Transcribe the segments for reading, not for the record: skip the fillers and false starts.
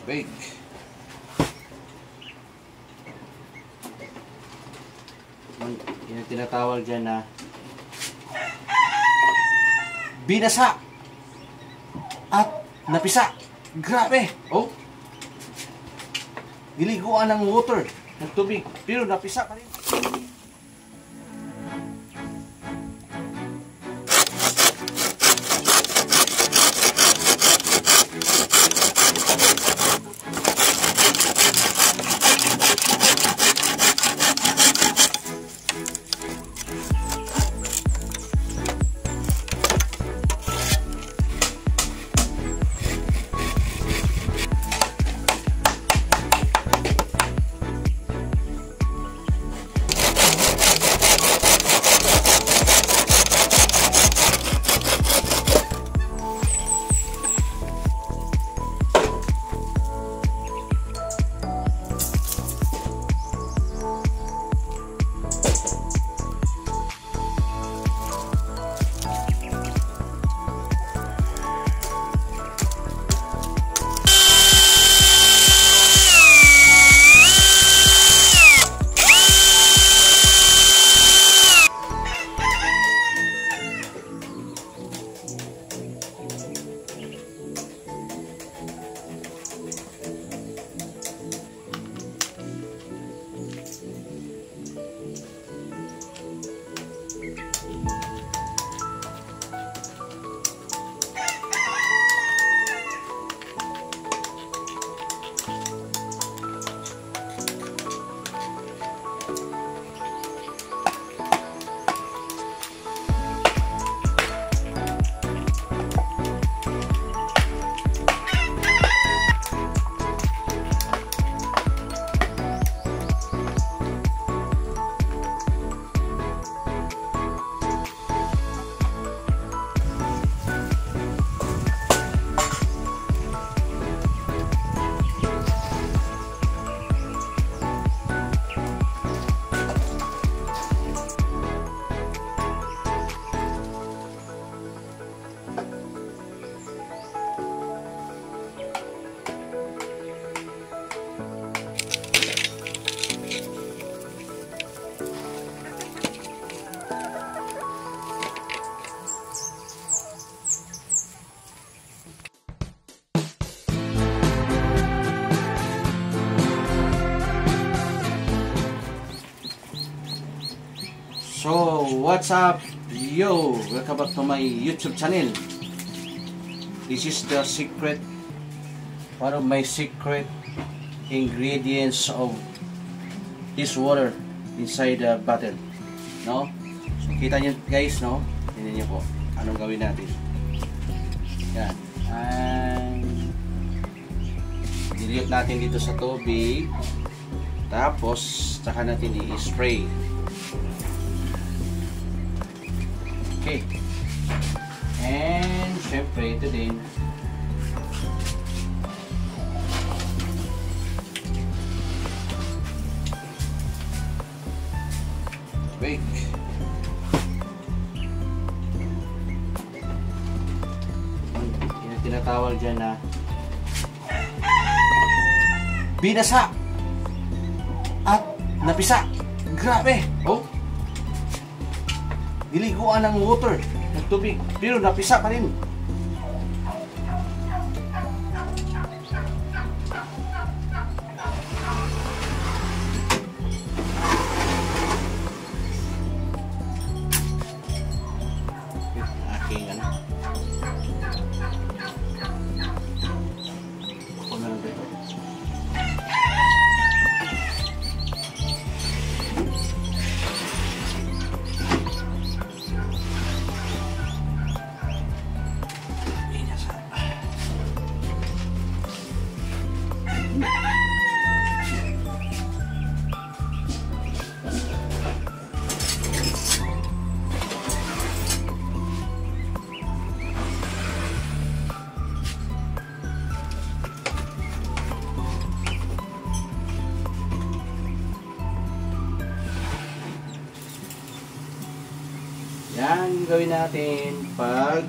Wait. Yan ang tinatawag dyan na binasa at napisa. Grabe! Oh! Niliguan ng water, ng tubig, pero napisa pa rin. So, what's up? Yo! Welcome back to my YouTube channel. This is the secret, one of my secret ingredients of this water inside the bottle. No? So, kita nyo guys, no? Tingnan nyo po. Anong gawin natin? Yan. And dilute natin dito sa tubig. Tapos, saka natin i-spray. Okay. And syempre ito din. Wait. Yan ang tinatawag dyan na binasa at napisa. Grabe! Oh! Niliguan ng water, ng tubig, pero napisa pa rin. Aking ano. Ako na lang dito. Yan gawin natin pag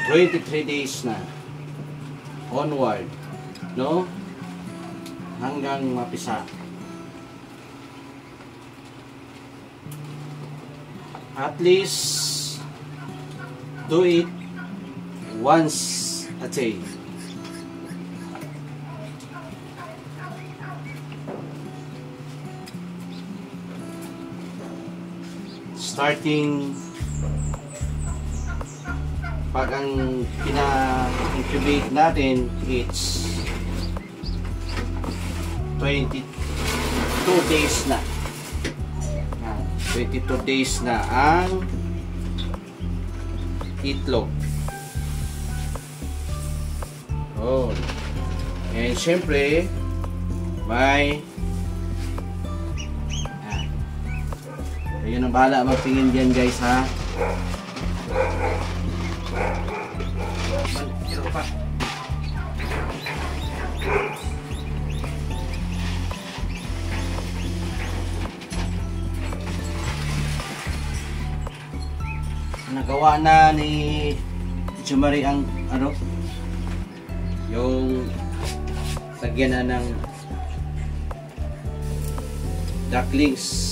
23 days na onward, no? Hanggang mapisa. At least do it once a day. Starting pag ang pina-incubate natin, it's 22 days na. 22 days na ang itlog. Oh. And syempre, may ayun ang bahala magtingin dyan guys ha. Nagawa na ni Jumari ang ano, yung sagyan na ng ducklings.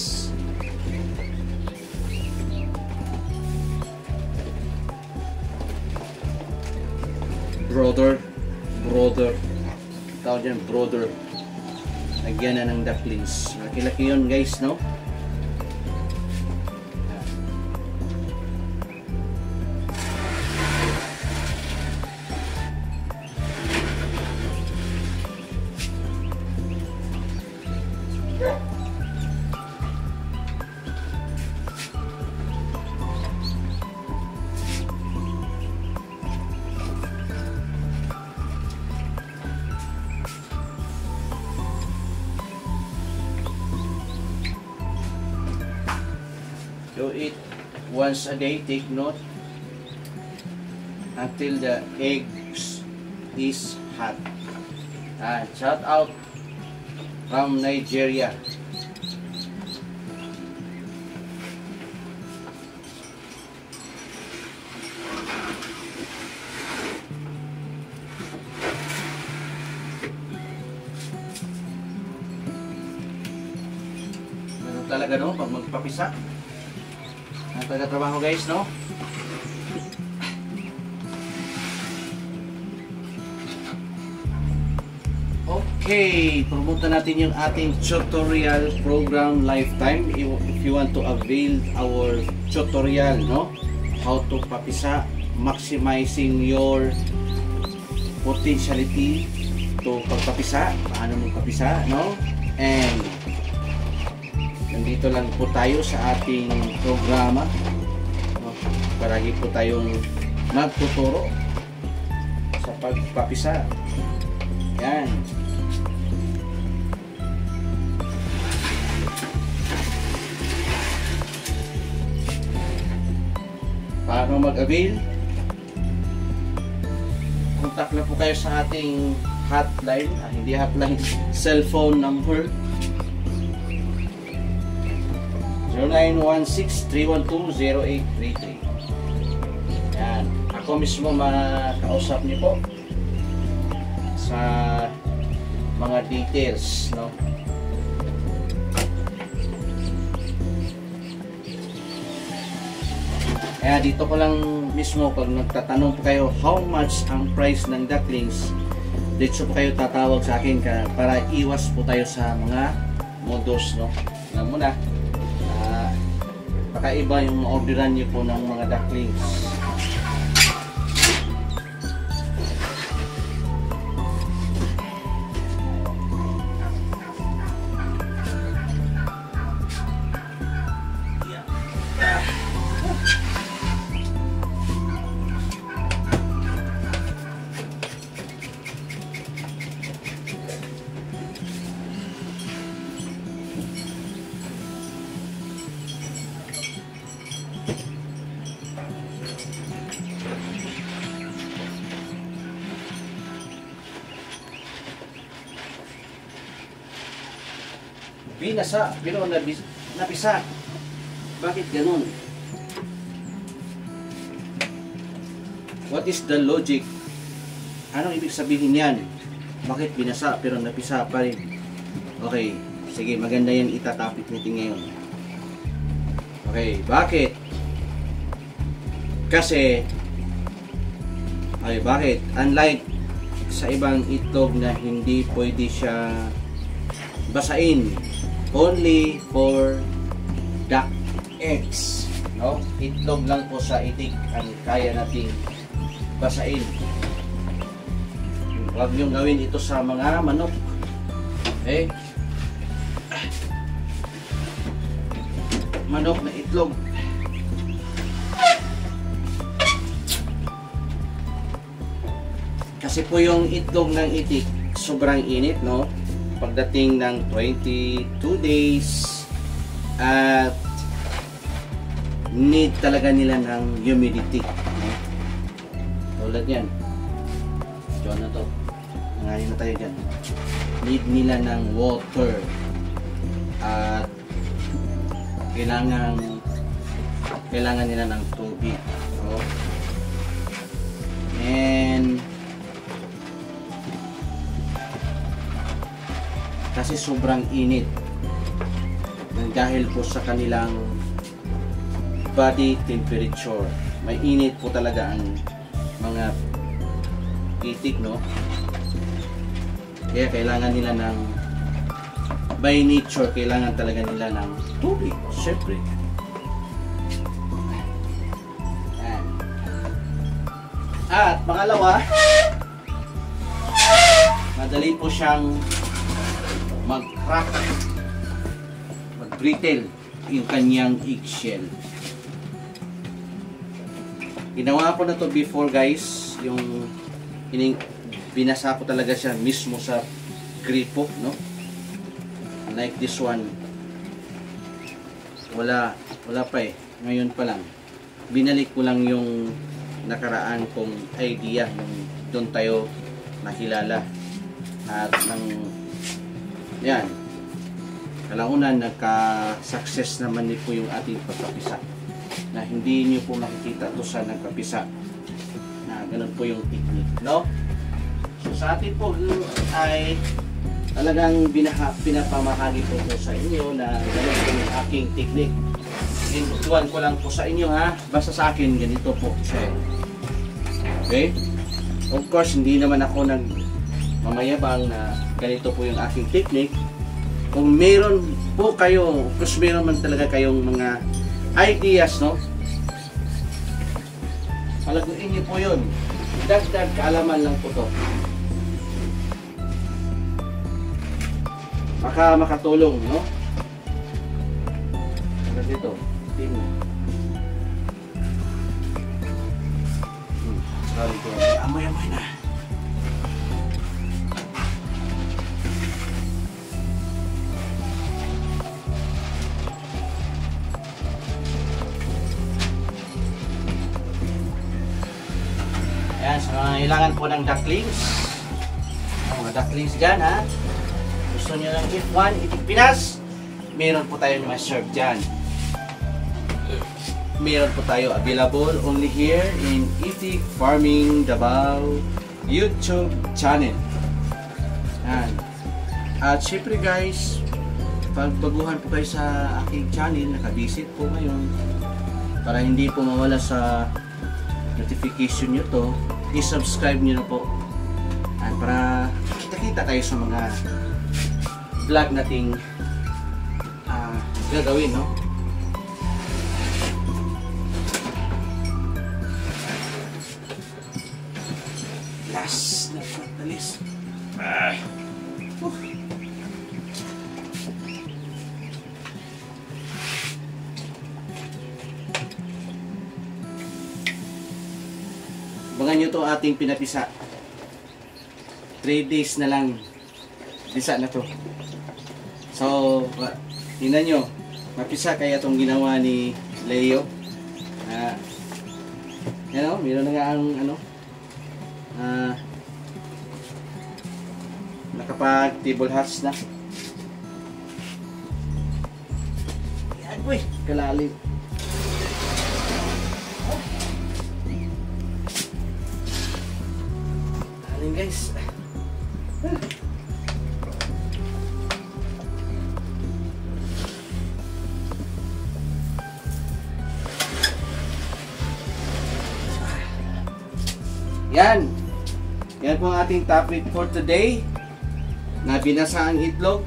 Brother tawag dyan, brother. Sagyan na ng ducklings. Laki-laki yun guys, no? Do it once a day, take note, until the eggs is hot. And shout out from Nigeria. Ganun talaga no, pag magpapisa. Ang taga-trabaho guys, no? Okay, promote natin yung ating tutorial program Lifetime. If you want to avail our tutorial, no? How to papisa, maximizing your potentiality to pagpapisa, paano magpapisa, no? And nandito lang po tayo sa ating programa, no? Paragi po tayong magtuturo sa pagpapisa. Yan. Paano mag-avail? Contact na po kayo sa ating hotline, hindi hotline, cellphone number 0916-312-0833. Yan. Ako mismo makausap niyo po sa mga details, no? Kaya dito ko lang mismo pag nagtatanong po kayo how much ang price ng ducklings, dito po kayo tatawag sa akin para iwas po tayo sa mga modos, no? Alam mo na, pakaiba yung orderan niyo po ng mga ducklings. Binasa, pero napisa. Bakit ganun? What is the logic? Anong ibig sabihin yan? Bakit binasa pero napisa pa rin? Okay, sige, maganda yan itatapik natin ngayon. Okay, bakit? Kasi, bakit? Unlike sa ibang itlog na hindi pwede siya basain, only for duck eggs, no? Itlog lang po sa itik ang kaya nating basain. Huwag niyong gawin ito sa mga manok. Okay? Manok na itlog. Kasi po yung itlog ng itik sobrang init, no? Pagdating ng 22 days at need talaga nila ng humidity, no? Tulad yan. Diyan na to. Nangayon na tayo dyan. Need nila ng water at kailangan nila ng tubig, no? And kasi sobrang init dahil po sa kanilang body temperature. May init po talaga ang mga itik, no? Kaya kailangan nila ng, by nature, kailangan talaga nila ng tubig, syempre. At pangalawa, madali po siyang mag-crack, mag-brittle yung kanyang eggshell. Ginawa ko na to before, guys. Yung binasa ko talaga siya mismo sa gripo, no? Like this one, wala pa eh. Ngayon pa lang. Binalik ko lang yung nakaraan kong idea yung doon tayo nakilala. At yan, kalaunan nagka-success naman din po yung ating pagkapisa, na hindi niyo po makikita to sa nagkapisa na ganun po yung technique, no? So sa atin po ay talagang pinapamahagi po sa inyo na ganun po yung aking technique. Inutuan ko lang po sa inyo, ha, basta sa akin ganito po siya. Okay, of course hindi naman ako mamayabang na ganito po yung aking technique. Kung meron po kayo, kung meron man talaga kayong mga ideas, no, palaguin niyo po yun. Dagdag kaalaman lang po to. Baka makatulong, no? Hanggang dito, tingnan. Sorry po, amoy-amoy na. Ayan, so kailangan po ng ducklings. Mga ducklings dyan, ha. Gusto nyo ng if 1, itik Pinas, meron po tayo ma-serve dyan. Meron po tayo available only here in Itik Farming Davao YouTube channel. Ayan. At syempre guys, pag baguhan po kayo sa aking channel, nakabisit po ngayon, para hindi po mawala sa notification nyo to, i-subscribe nyo na po. And para kita-kita kayo sa mga vlog nating gagawin, no? Last na patalis. Abangan nyo to ating pinapisa. 3 days na lang bisa na to. So tingnan nyo, mapisa kaya itong ginawa ni Leo. Yan o, meron na nga ang nakapag table hatch na. Yan, uy, kalalim. guys. Yan. Yan po ang ating topic for today. Na binasa ang itlog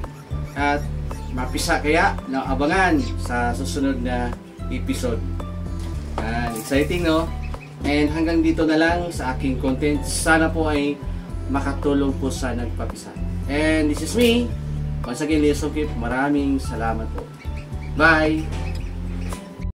at mapisa kaya ng abangan sa susunod na episode. Exciting, no? And hanggang dito na lang sa aking content. Sana po ay makatulong po sa nagpapisa. And this is me. Once again, Leo Sokip. Maraming salamat po. Bye!